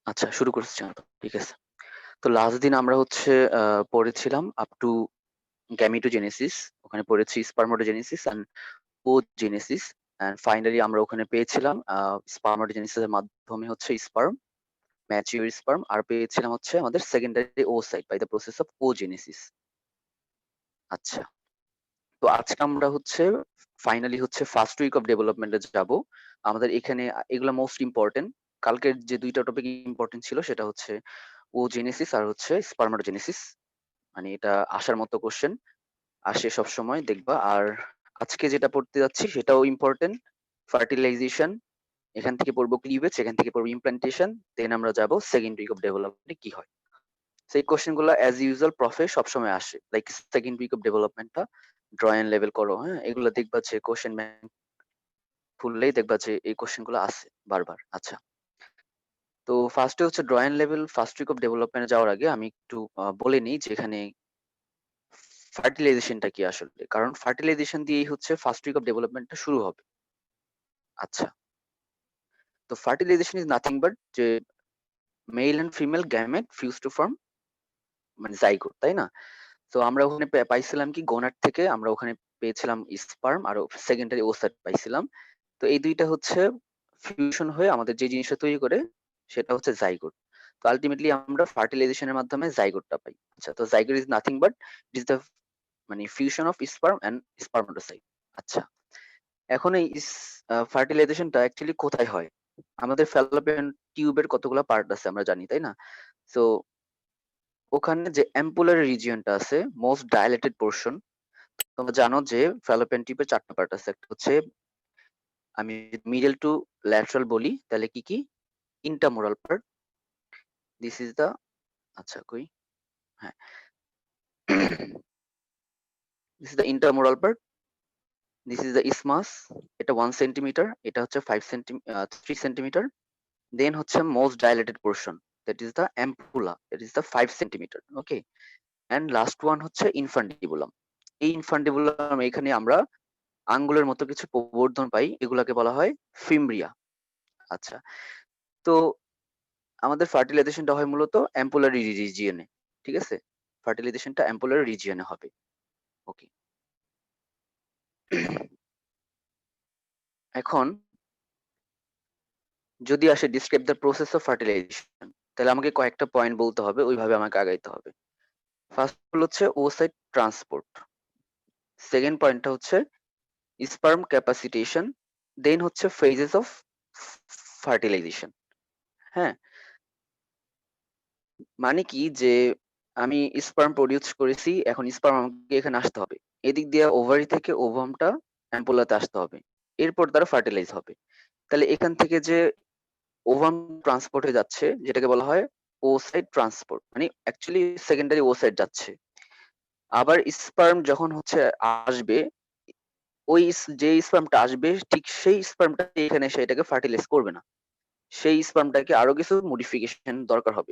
আচ্ছা, শুরু করছি তো। ঠিক আছে। তো লাস্ট দিন আমরা হচ্ছে পড়েছিলাম আপ টু গ্যামিটোজেনেসিস। ওখানে পড়েছি স্পারমাটোজেনেসিস অ্যান্ড ওজেনেসিস। অ্যান্ড ফাইনালি আমরা ওখানে পেয়েছিলাম স্পারমাটোজেনেসিস এর মাধ্যমে হচ্ছে স্পার্ম, ম্যাচিউর স্পার্ম, আর পেয়েছিলাম হচ্ছে আমাদের secondary oocyte by the process of oogenesis. আচ্ছা। তো আজকে আমরা হচ্ছে ফাইনালি হচ্ছে ফার্স্ট উইক অফ ডেভেলপমেন্টে যাব। আমাদের এখানে এগুলা মোস্ট ইম্পর্টেন্ট। কালকের যে ২ টা টপিক ইম্পর্টেন্ট ছিল সেটা হচ্ছে ওজেনেসিস আর হচ্ছে স্পারমাটোজেনেসিস। মানে এটা আসার মতো কোশ্চেন, আসে সবসময় দেখবা। আর আজকে যেটা পড়তে যাচ্ছি সেটাও ইম্পর্টেন্ট। ফার্টিলাইজেশন, এখান থেকে পড়বো ক্লিভেজ, এখান থেকে পড়বো ইমপ্লান্টেশন, দেন আমরা যাব সেকেন্ড উইক অফ ডেভেলপমেন্টে কি হয়। সেই কোশ্চেন গুলো অ্যাজ ইউজুয়াল প্রফে সবসময় আসে, লাইক সেকেন্ড উইক অফ ডেভেলপমেন্টটা ড্রয়িং লেভেল করো, হ্যাঁ, এগুলো দেখবা যে কোশ্চেন ব্যাংক খুললেই দেখবা যে এই কোশ্চেন গুলো আসে বারবার। আচ্ছা, তো ফার্স্টে হচ্ছে drawing level first week of ডেভেলপমেন্টে যাওয়ার আগে আমি একটু বলে নিই যে এখানে ফার্টিলাইজেশনটা কি আসলে, কারণ ফার্টিলাইজেশন দিয়েই হচ্ছে ফার্স্ট উইক অফ ডেভেলপমেন্টটা শুরু হবে। আচ্ছা, তো ফার্টিলাইজেশন ইজ নাথিং বাট যে male and female gamete fuse to form মানে জাইগোট, তাই না? তো আমরা ওখানে পাইছিলাম কি গোনাড থেকে আমরা ওখানে পেয়েছিলাম স্পার্ম আর সেকেন্ডারি ওসাইট পাইছিলাম। তো এই দুইটা হচ্ছে ফিউশন হয়ে আমাদের যে জিনিসটা তৈরি করে সেটা হচ্ছে জাইগোট। তো আলটিমেটলি আমরা ফার্টিলাইজেশনের মাধ্যমে জাইগোটটা পাই। আচ্ছা, তো zygote is nothing but it is the মানে fusion of sperm and spermatocyte. আচ্ছা, এখন এই ফার্টিলাইজেশনটা অ্যাকচুয়ালি কোথায় হয়? আমাদের ফ্যালোপিয়ান টিউবের কতগুলো পার্ট আছে আমরা জানি, তাই না? সো ওখানে যে অ্যাম্পুলার রিজিয়নটা আছে, মোস্ট ডাইলেটেড পোরশন, তোমরা জানো যে ফ্যালোপিয়ান টিউবের ৪ টা পার্ট আছে। একটা হচ্ছে, আমি মিডল টু ল্যাটারাল বলি তাহলে কি কি? Intramural part, this is the, আচ্ছা কই, হ্যাঁ, this is the intramural part, this is the isthmus, এটা 1 সেন্টিমিটার, এটা হচ্ছে 3 সেন্টিমিটার। দেন হচ্ছে most dilated portion, that is the ampulla, that is the 5 centimetre. Okay, and last one হচ্ছে infundibulum. এই infundibulum এখানে আমরা আঙ্গুলের মতো কিছু প্রবর্ধন পাই, এগুলাকে বলা হয় ফিমব্রিয়া। আচ্ছা, তো আমাদের ফার্টিলাইজেশনটা হয় মূলত অ্যাম্পুলারি রিজিয়নে। ঠিক আছে, ফার্টিলাইজেশনটা অ্যাম্পুলারি রিজিয়নে হবে। ওকে, এখন যদি আসে describe the process of fertilization, তাহলে আমাকে কয়েকটা পয়েন্ট বলতে হবে, ওইভাবে আমাকে আগাইতে হবে। ফার্স্ট হচ্ছে ওসাইট ট্রান্সপোর্ট, সেকেন্ড পয়েন্টটা হচ্ছে স্পার্ম ক্যাপাসিটেশন, দেন হচ্ছে ফেজেস অফ ফার্টিলাইজেশন। হ্যাঁ, মানে কি যে আমি স্পার্ম প্রডিউস করেছি, এখন স্পার্ম আমাকে এখানে আসতে হবে, এদিক দিয়ে ওভারি থেকে ওভামটা অ্যাম্পুলাতে আসতে হবে, এরপর তারা ফার্টিলাইজ হবে। তাহলে এখান থেকে যে ওভাম ট্রান্সপোর্ট হয়ে যাচ্ছে, যেটাকে বলা হয় ওসাইট ট্রান্সপোর্ট, মানে অ্যাকচুয়ালি সেকেন্ডারি ওসাইট যাচ্ছে। আবার স্পার্ম যখন হচ্ছে আসবে, ওই যে স্পার্মটা আসবে ঠিক সেই স্পার্মটা এখানে এসে এটাকে ফার্টিলাইজ করবে না, সেই স্পার্মটাকে আরো কিছু মডিফিকেশন দরকার হবে।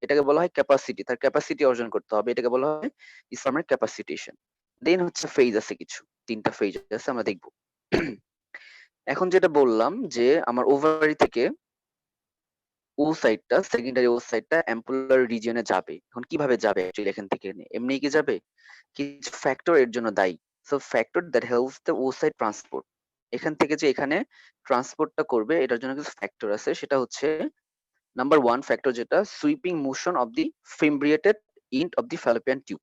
এটাকে বলা হয় ক্যাপাসিটি, তার ক্যাপাসিটি অর্জন করতে হবে, এটাকে বলা হয় স্পার্মের ক্যাপাসিটেশন। দেন হচ্ছে ফেজ আছে কিছু, ৩টা ফেজ আছে আমরা দেখব। এখন যেটা বললাম যে আমার ওভারি থেকে ও সাইডটা, সেকেন্ডারি ও সাইডটা অ্যাম্পুলার রিজিয়নে যাবে। এখন কিভাবে যাবে অ্যাকচুয়ালি এখান থেকে? এমনি কি যাবে? কিছু ফ্যাক্টর এর জন্য দায়ী। So factor that helps the oocyte transport. এখান থেকে যে এখানে ট্রান্সপোর্টটা করবে এটার জন্য কিছু ফ্যাক্টর আছে, সেটা হচ্ছে নাম্বার 1 ফ্যাক্টর যেটা sweeping motion of the fimbriated end of the fallopian tube.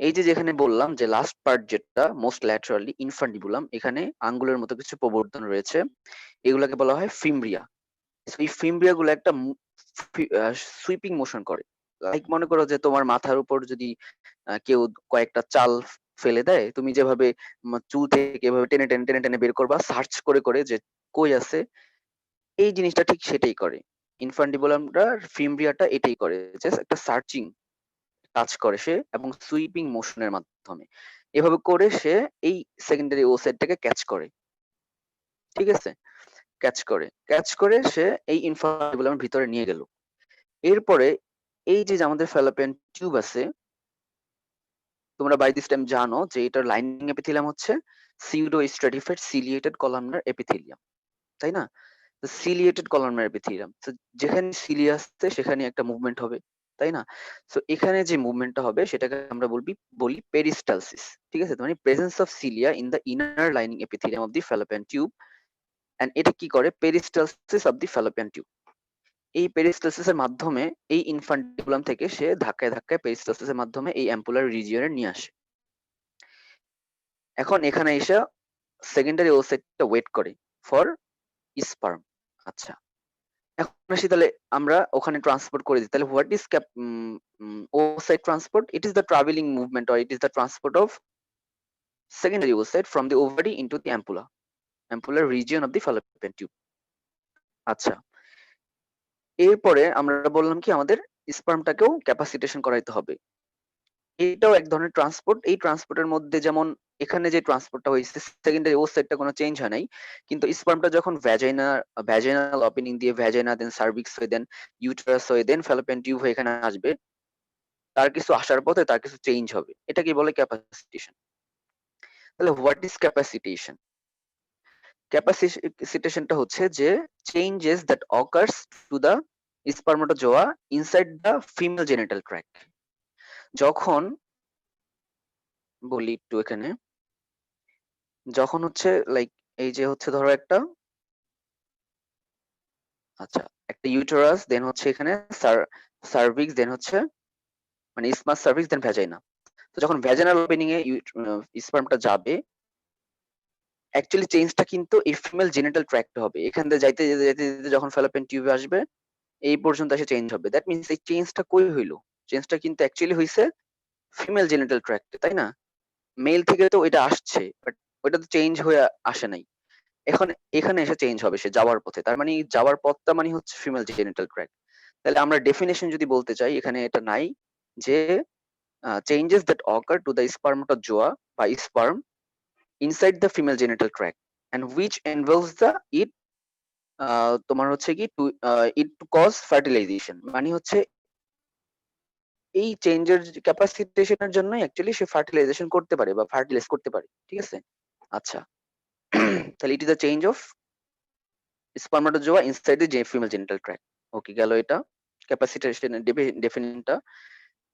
এই যে যেখানে বললাম যে লাস্ট পার্ট যেটা মোস্ট ল্যাটারালি ইনফান্ডিবুলাম, এখানে আঙ্গুলের মতো কিছু প্রবর্ধন রয়েছে, এগুলাকে বলা হয় ফিমব্রিয়া। এই ফিমব্রিয়া গুলো একটা সুইপিং মোশন করে। লাইক মনে করো যে তোমার মাথার উপর যদি কেউ কয়েকটা চাল ফেলে দেয়, তুমি যেভাবে চুল থেকে এভাবে টেনে টেনে টেনে টেনে বের করবা সার্চ করে করে যে কই আছে, এই জিনিসটা ঠিক সেটাই করে। ইনফান্ডিবুলামটা ফিমব্রিয়াটা এটাই করে, জাস্ট একটা সার্চিং কাজ করে সে, এবং সুইপিং মোশনের মাধ্যমে এভাবে করে সে এই সেকেন্ডারি ওসাইটটাকে ক্যাচ করে। ঠিক আছে, ক্যাচ করে সে এই ইনফান্ডিবুলামের ভিতরে নিয়ে গেল। এরপরে এই যে আমাদের ফ্যালোপিয়ান টিউব আছে, তোমরা বাই দিস টাইম জানো যে এটার লাইনিং এপিথেলিয়াম হচ্ছে pseudo stratified ciliated columnar epithelium, তাই না? Ciliated columnar epithelium. তো যেখানে সিলিয়া আসছে সেখানে একটা মুভমেন্ট হবে, তাই না? সো এখানে যে মুভমেন্টটা হবে সেটাকে আমরা বলি পেরিস্টালসিস। ঠিক আছে? মানে presence of cilia in the inner lining epithelium of the fallopian tube. And এটা কি করে? Peristalsis of the fallopian tube. এই পেরিস্টালসিস এর মাধ্যমে এই ইনফান্টিবুলাম থেকে সে ধাক্কায় ধাক্কায় পেরিস্টালসিস এর মাধ্যমে এই অ্যাম্পুলার রিজিয়নে নিয়ে আসে। এখন এখানে এসে সেকেন্ডারি ওসাইটটা ওয়েট করে ফর স্পার্ম। আচ্ছা, এখন আসি তাহলে আমরা ওখানে ট্রান্সপোর্ট করে দিই। তাহলে what is oocyte transport? It is the travelling movement or it is the transport of secondary oocyte from the ovary into the ampular region of the fallopian tube. আচ্ছা, এরপরে আমরা বললাম কি আমাদের স্পার্মটাকেও ক্যাপাসিটেশন করাইতে হবে। এটাও এক ধরনের ট্রান্সপোর্ট। এই ট্রান্সপোর্টের মধ্যে যেমন এখানে যে ট্রান্সপোর্টটা হয়েছে সেকেন্ডারি oocyteটা কোনো চেঞ্জ হয় নাই, কিন্তু স্পার্মটা যখন ভ্যাজাইনাল ওপেনিং দিয়ে ভ্যাজাইনা দেন সার্ভিক্স হয়ে দেন ইউটেরাস হয়ে দেন ফ্যালোপিয়ান টিউব হয়ে এখানে আসবে, তার কিছু আসার পথে তার কিছু চেঞ্জ হবে, এটাকে বলে ক্যাপাসিটেশন। তাহলে হোয়াট ইজ ক্যাপাসিটেশন? ক্যাপাসিটেশনটা হচ্ছে যে changes that occurs to the spermatozoa inside the female genital tract. যখন বলি একটু এখানে, যখন হচ্ছে লাইক এই যে হচ্ছে ধরো একটা আচ্ছা একটা ইউটেরাস দেন হচ্ছে এখানে সার্ভিক্স দেন হচ্ছে মানে স্মাস সার্ভিক্স দেন ভ্যাজাইনা। তো যখন ভ্যাজাইনাল ওপেনিং এ স্পার্মটা যাবে, অ্যাকচুয়ালি চেঞ্জটা কিন্তু এই ফিমেল জেনিটাল ট্র্যাক্ট হবে। এখান থেকে যাইতে যেতে যেতে যেতে যখন ফ্যালোপিয়ান টিউবে আসবে এই পর্যন্ত এসে চেঞ্জ হবে। দ্যাট মিনস এই চেঞ্জটা কই হইলো? চেঞ্জটা কিন্তু অ্যাকচুয়ালি হইছে ফিমেল জেনিটাল ট্র্যাক্টে, তাই না? মেল থেকে তো এটা আসছে, বাট ওইটা তো চেঞ্জ হয়ে আসে নাই। এখন এখানে এসে চেঞ্জ হবে সে যাওয়ার পথে। তার মানে যাওয়ার পথটা মানে হচ্ছে ফিমেল জেনিটাল ট্র্যাক্ট। তাহলে আমরা ডেফিনিশন যদি বলতে চাই এখানে এটা নাই যে changes that occur to the spermatozoa বা sperm inside the female genital tract and which involves the it তোমার হচ্ছে কি to it to cause fertilisation. মানে হচ্ছে এই চেঞ্জের ক্যাপাসিটেশনের জন্যই অ্যাকচুয়ালি সে ফার্টিলাইজেশন করতে পারে বা ফার্টিলাইজ করতে পারে। ঠিক আছে? আচ্ছা, তাহলে it is the change of spermatozoa inside the female genital tract. Okay, গেল এটা ক্যাপাসিটেশনের ডেফিনিশনটা।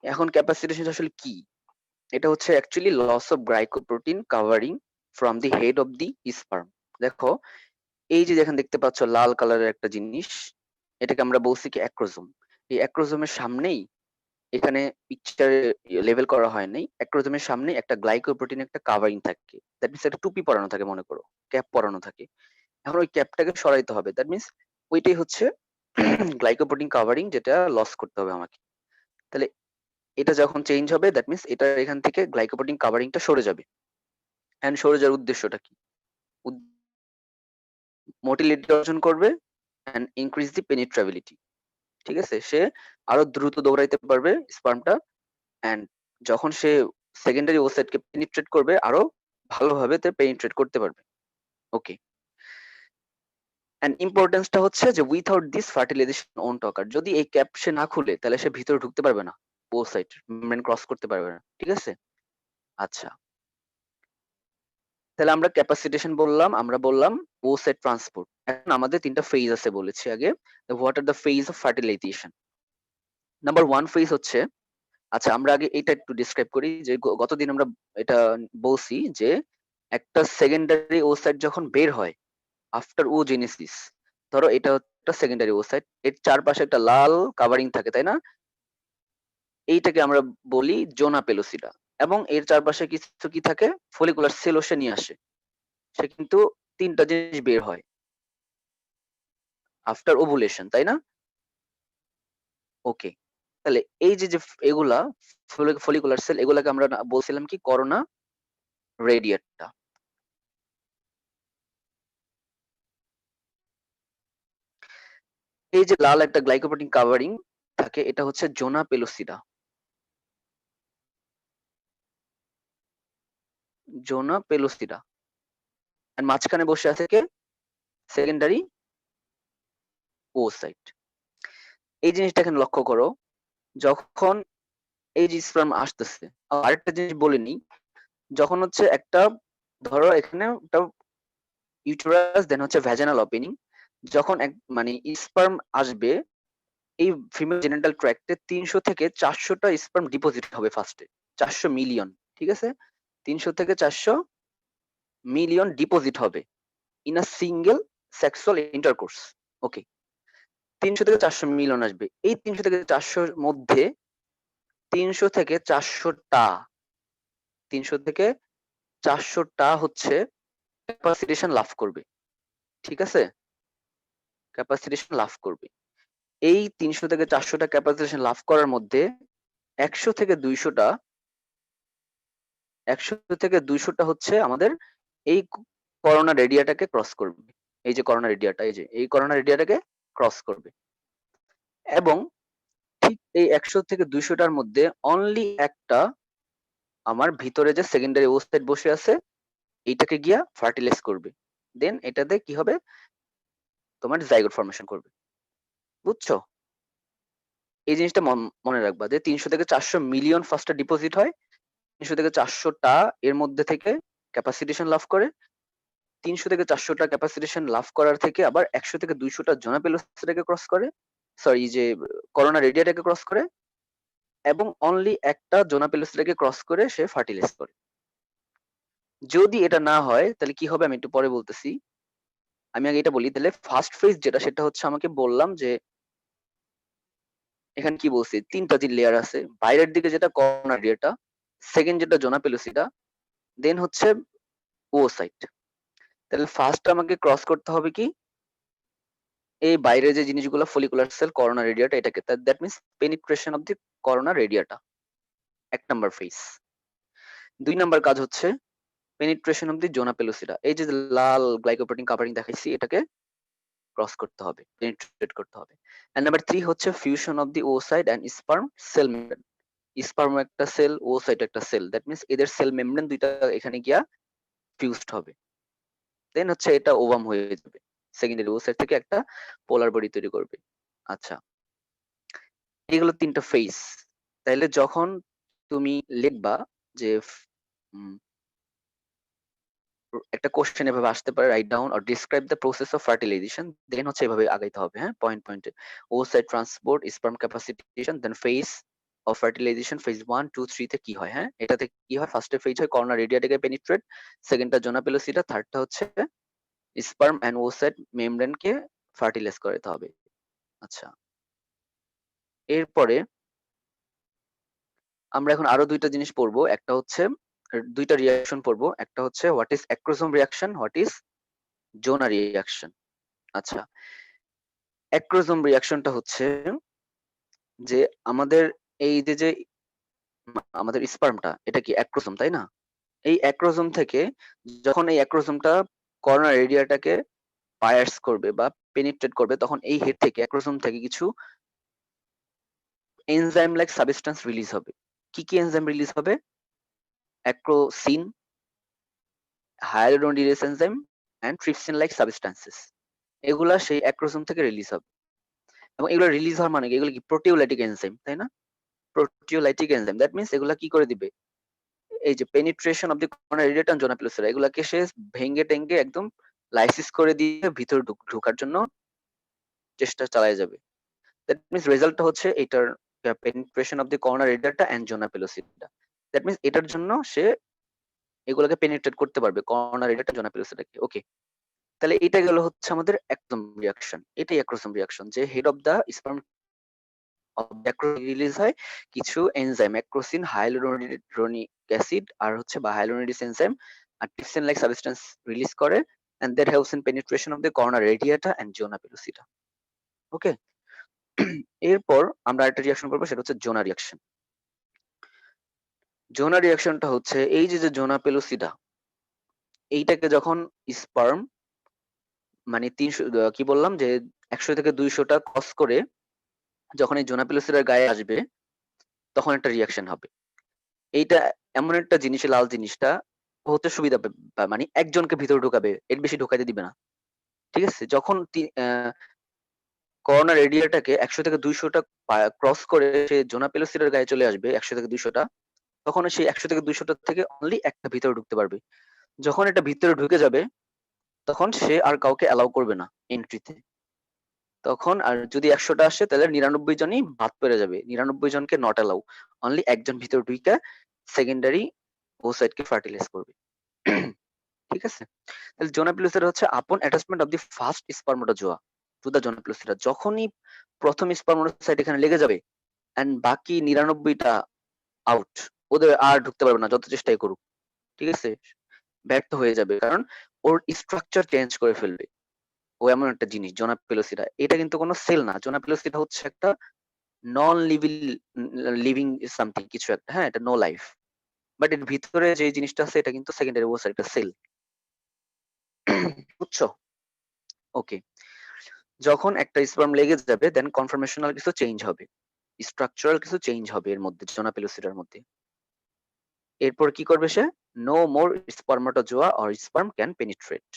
এখন ক্যাপাসিটেশন আসলে কি? এটা হচ্ছে actually loss of glycoprotein covering from the head of the sperm. দেখো এই যে যেখানে দেখতে পাচ্ছ লাল কালারের একটা জিনিস, এটাকে আমরা বলছি কি অ্যাক্রোজোম। এই অ্যাক্রোজোমের সামনেই এখানে পিকচারে লেভেল করা হয় নাই, অ্যাক্রোজোমের সামনে একটা গ্লাইকোপ্রোটিন একটা কাভারিং থাকে। দ্যাট মিনস একটা টুপি পরানো থাকে, মনে করো ক্যাপ পরানো থাকে। এখন ওই ক্যাপটাকে সরাইতে হবে। দ্যাট মিনস ওইটাই হচ্ছে গ্লাইকোপ্রোটিন কাভারিং, যেটা লস করতে হবে আমাকে। তাহলে এটা যখন চেঞ্জ হবে দ্যাট মিনস এটা এখান থেকে গ্লাইকোপ্রোটিন কাভারিংটা সরে যাবে। এন্ড সরে যাওয়ার উদ্দেশ্যটা কি? মোটিলিটি অর্জন করবে এন্ড ইনক্রিজ দি পেনিট্রাবিলিটি। ঠিক আছে? সে আরো দ্রুত দৌড়াইতে পারবে স্পার্মটা, এন্ড যখন সে সেকেন্ডারি ওসাইটকে পেনিট্রেট করবে আরো ভালোভাবে পেনিট্রেট করতে পারবে। ওকে, এন্ড ইম্পর্টেন্সটা হচ্ছে যে উইথাউট দিস ফার্টিলাইজেশন ওন্ট অকার। যদি এই ক্যাপ সে না খুলে তাহলে সে ভিতরে ঢুকতে পারবে না, ওসাইট মেমব্রেন ক্রস করতে পারবে না। ঠিক আছে? আচ্ছা, তাহলে আমরা ক্যাপাসিটেশন বললাম, আমরা বললাম oocyte ট্রান্সপোর্ট। এখন আমাদের তিনটা ফেজ আছে বলেছি আগে। What are the phase of fertilization? Number 1 phase হচ্ছে, আচ্ছা আমরা আগে এটা একটু ডিসক্রাইব করি যে গতদিন আমরা এটা বলছি যে একটা সেকেন্ডারি oocyte যখন বের হয় আফটার ওজেনেসিস, ধরো এটা একটা সেকেন্ডারি oocyte, এর চারপাশে একটা লাল কাভারিং থাকে, তাই না? এইটাকে আমরা বলি জোনা পেলোসিডা। এবং এর চারপাশে কিছু কি থাকে? ফলিকুলার সেলও সে নিয়ে আসে। সে কিন্তু তিনটা জিনিস বের হয় আফটার ওভুলেশন, তাই না? ওকে, তাহলে এই যে যে এগুলা ফলিকুলার সেল, এগুলাকে আমরা বলছিলাম কি করোনা রেডিয়েটটা। এই যে লাল একটা গ্লাইকোপ্রোটিন কাভারিং থাকে, এটা হচ্ছে জোনা পেলোসিডা। জোনা পেলোসিডা। আর মাঝখানে বসে আছে কে? Secondary oocyte। এই জিনিসটা এখানে লক্ষ্য করো, যখন এই যে স্পার্ম আসতেছে, আরেকটা জিনিস বলে নিই, যখন হচ্ছে একটা ধরো এখানে একটা ইউটেরাস দেন হচ্ছে ভ্যাজানাল ওপেনিং, যখন মানে স্পার্ম আসবে এই ফিমেল জেনিটাল ট্র্যাক্টে 300 থেকে 400 টা স্পার্ম ডিপোজিট হবে ফার্স্টে। 400 মিলিয়ন, ঠিক আছে? 300 থেকে 400 মিলিয়ন ডিপোজিট হবে in a single sexual intercourse. Okay. 300 থেকে 400 মিলিয়ন আসবে। এই 300 থেকে 400 র মধ্যে 300 থেকে 400 টা 300 থেকে 400 টা হচ্ছে ক্যাপাসিটেশন লাভ করবে। ঠিক আছে? ক্যাপাসিটেশন লাভ করবে। এই 300 থেকে 400 টা ক্যাপাসিটেশন লাভ করার মধ্যে 100 থেকে 200 টা 100 থেকে 200 টা হচ্ছে আমাদের এই করোনা রেডিয়াটাকে ক্রস করবে। এই যে করোনা রেডিয়াটা, এই যে এই করোনা রেডিয়াটাকে ক্রস করবে। এবং ঠিক এই 100 থেকে 200 টার মধ্যে অনলি একটা আমার ভিতরে যে সেকেন্ডারি ওসাইট বসে আছে এইটাকে গিয়া ফার্টিলাইজ করবে। দেন এটাতে কি হবে? তোমার জাইগোট ফর্মেশন করবে। বুঝছো? এই জিনিসটা মনে রাখবা যে 300 থেকে 400 মিলিয়ন ফার্স্টে ডিপোজিট হয়। 300 থেকে 400 টা এর মধ্যে থেকে ক্যাপাসিটেশন লাভ করে। 300 থেকে 400 টা ক্যাপাসিটেশন লাভ করার থেকে আবার 100 থেকে 200 টা জোনা পেলোসিটাকে ক্রস করে। সরি, যে করোনা রেডিয়াটাকে ক্রস করে এবং অনলি একটা জোনা পেলোসিটাকে ক্রস করে সে ফার্টিলাইজ করে। যদি এটা না হয় তাহলে কি হবে আমি একটু পরে বলতেছি। আমি আগে এটা বলি, তাহলে ফার্স্ট ফেজ যেটা সেটা হচ্ছে আমাকে বললাম যে এখানে কি বলছি 3টা যে লেয়ার আছে, বাইরের দিকে যেটা করোনা রেডিয়াটা, সেকেন্ড যেটা জোনা পেলোসিটা, দেন হচ্ছে ওসাইট। তাহলে ফার্স্ট আমাকে ক্রস করতে হবে কি এই বাইরে যে জিনিসগুলো ফলিকুলার সেল করোনা রেডিয়াটা, এটাকে that means penetration of the corona radiata, 1 number phase. 2 number কাজ হচ্ছে পেনিট্রেশন অফ দি জোনা পেলোসিটা। এই যে লাল গ্লাইকোপ্রোটিন কাভারিং দেখাইছি এটাকে ক্রস করতে হবে, পেনিট্রেট করতে হবে। এন্ড নাম্বার 3 হচ্ছে fusion of the oocyte and sperm cell membrane. Sperm একটা সেল, ওসাইট একটা সেল, দ্যাট মিন্স এদের সেল মেমব্রেন দুইটা এখানে গিয়া ফিউজড হবে। দেন হচ্ছে এটা ওভাম হয়ে যাবে, সেকেন্ডারি ওসাইট থেকে একটা পোলার বডি তৈরি করবে। আচ্ছা, এগুলো 3টা ফেজ। তাইলে যখন তুমি লিখবা যে উম, একটা কোশ্চেন এভাবে আসতে পারে, write down or describe the process of fertilisation, then হচ্ছে এভাবে আগাইতে হবে। হ্যাঁ, পয়েন্ট পয়েন্টে oocyte transport, sperm capacitation, then phase of fertilisation, phase 1 2 3 তে কি হয়। হ্যাঁ, এটাতে কি হয়, ফার্স্টে ফেজ হয় করোনা রেডিয়াটাকে পেনিট্রেট, সেকেন্ডটা জোনা পেলোসিটা, থার্ডটা হচ্ছে স্পার্ম এন্ড ওসাইট মেমব্রেনকে ফার্টিলাইজ করতে হবে। আচ্ছা, এরপরে আমরা এখন আরো 2টা জিনিস পড়বো। একটা হচ্ছে 2টা রিঅ্যাকশন পড়বো। একটা হচ্ছে what is acrosome reaction, what is zona reaction. আচ্ছা, অ্যাক্রোসোম রিঅ্যাকশনটা হচ্ছে যে আমাদের এই যে আমাদের স্পার্মটা এটা কি অ্যাক্রোসোম, তাই না? এই অ্যাক্রোসোম থেকে যখন এই অ্যাক্রোসোমটা করোনা রেডিয়াটাকে পায়ার্স করবে বা পেনিট্রেট করবে, তখন এই হেড থেকে অ্যাক্রোসোম থেকে কিছু এনজাইম লাইক সাবস্টেন্স রিলিজ হবে। কি কি এনজাইম রিলিজ হবে? Acrosin, hyaluronidase enzyme and trypsin like substances. এগুলা সেই অ্যাক্রোসোম থেকে রিলিজ হবে। এবং এগুলো রিলিজ হওয়ার মানে কি, এগুলো কি প্রোটিওলাইটিক এনজাইম, তাই না? প্রোটিওলাইটিক এনজাইম, দ্যাট মিন্স এগুলা কি করে দিবে, এই যে পেনিট্রেশন অফ দি করোনা রেডিয়াটা জোনা পেলোসিরা, এগুলাকে সে ভেঙ্গে টেঙ্গে একদম লাইসিস করে দিয়ে ভিতরে ঢোকার জন্য চেষ্টা চালায় যাবে। দ্যাট মিন্স রেজাল্টটা হচ্ছে এটার penetration of the corona radiata and zona pellucida. That means এটার জন্য সে এগুলোকে পেনিট্রেট করতে পারবে করোনা রেডিয়াটা জোনা পেলোসিটাকে। ওকে, তাহলে এটা গেল হচ্ছে আমাদের অ্যাক্রোসোম রিঅ্যাকশন। এটাই অ্যাক্রোসোম রিঅ্যাকশন, যে head of the sperm release হয় কিছু এনজাইম, অ্যাক্রোসিন, হায়ালুরোনিক অ্যাসিড আর হচ্ছে বা হায়ালুরোনিডেস এনজাইম আর ট্রিপসিন লাইক সাবস্টেন্স রিলিজ করে, and that helps in penetration of the corona radiata and zona pellucida. ওকে, এরপর আমরা একটা রিঅ্যাকশন করবো, সেটা হচ্ছে জোনা রিঅ্যাকশন। জোনা রিঅ্যাকশনটা হচ্ছে এই যে জোনা পেলুসিডা, এইটাকে যখন স্পার্ম মানে 300 কি বললাম যে 100 থেকে 200 টা ক্রস করে যখন এই জোনা পেলুসিডার গায়ে আসবে তখন একটা রিঅ্যাকশন হবে। এইটা এমন একটা জিনিস, লাল জিনিসটা হতে সুবিধা মানে একজনকে ভিতরে ঢোকাবে, এর বেশি ঢোকাইতে দিবে না। ঠিক আছে, যখন করোনা রেডিয়াটাকে 100 থেকে 200 টা ক্রস করে সে জোনা পেলোসিডার গায়ে চলে আসবে 100 থেকে 200 টা, তখন সেই 100 থেকে 200 টা থেকে অনলি একটা ভিতরে ঢুকতে পারবে। যখন এটা ভিতরে ঢুকে যাবে তখন সে আর কাউকে অ্যালাউ করবে না এন্ট্রিতে। তখন আর যদি ১০০টা আসে তাহলে ৯৯ জনই বাদ পড়ে যাবে। ৯৯ জনকে নট অ্যালাউ। অনলি একজন ভিতরে ঢুইকা সেকেন্ডারি oocyte-কে ফার্টিলাইজ করবে। ঠিক আছে? তাহলে জোনা পেলোসিডা হচ্ছে upon attachment of the first spermatozoa to the zona pellucida. যখনই প্রথম স্পারমাটোসাইট এখানে লেগে যাবে অ্যান্ড বাকি ৯৯টা আউট। ওদের আর ঢুকতে পারবে না যত চেষ্টাই করুক। ঠিক আছে? ব্যর্থ হয়ে যাবে। কারণ ওর স্ট্রাকচার চেঞ্জ করে ফেলবে। ও এমন একটা জিনিস জোনা পেলোসিডা। এটা কিন্তু কোনো সেল না। জোনা পেলোসিডা হচ্ছে একটা নন লিভিং লিভিং সামথিং কিছু একটা। হ্যাঁ? এটা নো লাইফ। বাট এর ভিতরে যে জিনিসটা আছে এটা কিন্তু সেকেন্ডারি ওসাইট, একটা সেল। বুঝছো? ওকে। যখন একটা স্পার্ম লেগে যাবে দেন কনফরমেশনাল কিছু চেঞ্জ হবে। স্ট্রাকচারাল কিছু চেঞ্জ হবে এর মধ্যে জোনা পেলোসিডার মধ্যে। এরপর কি করবে সে? No more spermatozoa or sperm can penetrate.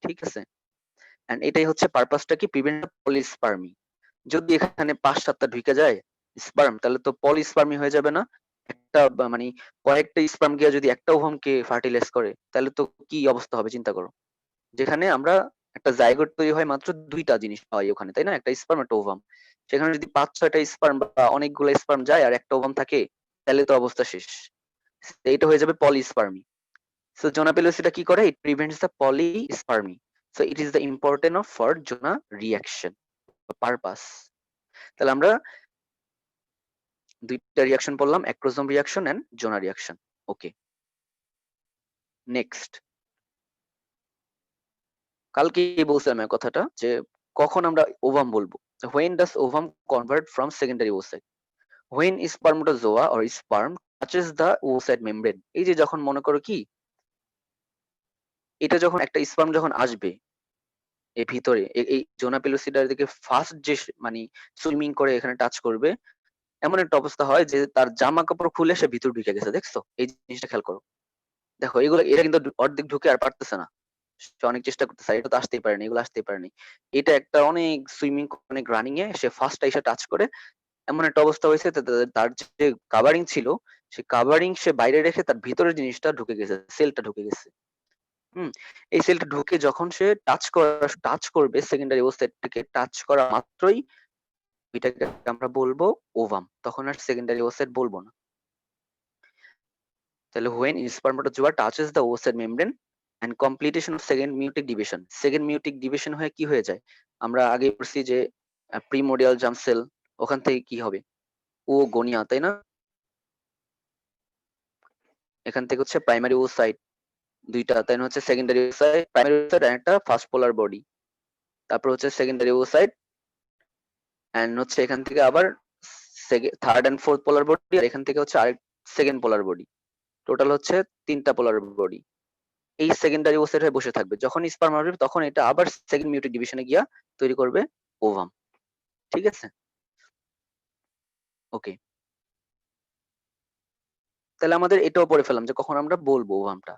ঠিক আছে? এন্ড এটাই হচ্ছে পারপাসটা কি প্রিভেন্ট পলিস্পার্মি। যদি এখানে ৫-৭টা ঢুকে যায় স্পার্ম তাহলে তো পলিস্পার্মি হয়ে যাবে না? একটা মানে কয়েকটা স্পার্ম গিয়ে যদি একটা ওভামকে ফার্টিলাইজ করে তাহলে তো কি অবস্থা হবে চিন্তা করো। যেখানে আমরা একটা জাইগোট তৈরি হয় মাত্র ২টা জিনিস পাই ওখানে, তাই না? একটা স্পার্ম একটা ওভাম। সেখানে যদি ৫-৬টা স্পার্ম বা অনেকগুলো স্পার্ম যায় আর একটা ওভাম থাকে তাহলে তো অবস্থা শেষ। এইটা হয়ে যাবে পলিস্পার্মি। সো জোনা পেলোসিটা কি করে? It prevents the polyspermy. So it is the important of for zona reaction purpose. তাহলে আমরা ২টা রিঅ্যাকশন পড়লাম, acrosome reaction and zona reaction. Okay, next. কালকেই বলছিলাম এই কথাটা যে কখন আমরা ওভাম বলবো। When does ovum convert from secondary oocyte? When spermatozoa or sperm touches the oocyte membrane. এই যে যখন মনে করো কি এটা যখন একটা স্পার্ম যখন আসবে এর ভিতরে এই জোনা পেলোসিডার দিকে ফার্স্ট যে মানে সুইমিং করে এখানে টাচ করবে এমন একটা অবস্থা হয় যে তার জামা কাপড় খুলে সে ভিতর ঢুকে গেছে, দেখছো? এই জিনিসটা খেয়াল করো। দেখো এগুলো এরা কিন্তু অর্ধেক ঢুকে আর পারতেছে না। সে অনেক চেষ্টা করতেছে আর এটা তো আসতেই পারেনি, এগুলো আসতেই পারেনি। এটা একটা অনেক সুইমিং অনেক রানিং এ সে ফার্স্ট এসে টাচ করে এমন একটা অবস্থা হয়েছে তার যে কাভারিং ছিল সে কাভারিং সে বাইরে রেখে তার ভিতরের জিনিসটা ঢুকে গেছে, সেলটা ঢুকে গেছে। হুম, এই সেলটা ঢুকে যখন সে টাচ করবে সেকেন্ডারি ওসাইটটাকে টাচ করা মাত্রই এটাকে আমরা বলবো ওভাম, তখন আর সেকেন্ডারি ওসাইট বলবো না। তাহলে when spermatozoa touches the oocyte membrane and completion of second meiotic division, second meiotic division হয়ে কি হয়ে যায়? আমরা আগে পড়ছি যে প্রিমোডিয়াল জার্ম সেল, ওখান থেকে কি হবে? ও গনিয়া, তাই না? এখান থেকে হচ্ছে প্রাইমারি oocyte দুইটা, তাই না? হচ্ছে সেকেন্ডারি oocyte, প্রাইমারি oocyte আর একটা ফার্স্ট পোলার বডি। তারপর হচ্ছে সেকেন্ডারি oocyte এন্ড হচ্ছে এখান থেকে আবার third and fourth polar body আর এখান থেকে হচ্ছে আরেক সেকেন্ড পোলার বডি। টোটাল হচ্ছে ৩টা পোলার বডি। এই সেকেন্ডারি ওসাইট হয়ে বসে থাকবে। যখন স্পার্ম আসবে তখন এটা আবার সেকেন্ড মিউটেট ডিভিশনে গিয়া তৈরি করবে ওভাম। ঠিক আছে? ওকে। তাহলে আমাদের এটাও পড়ে ফেললাম যে কখন আমরা বলবো ওভামটা।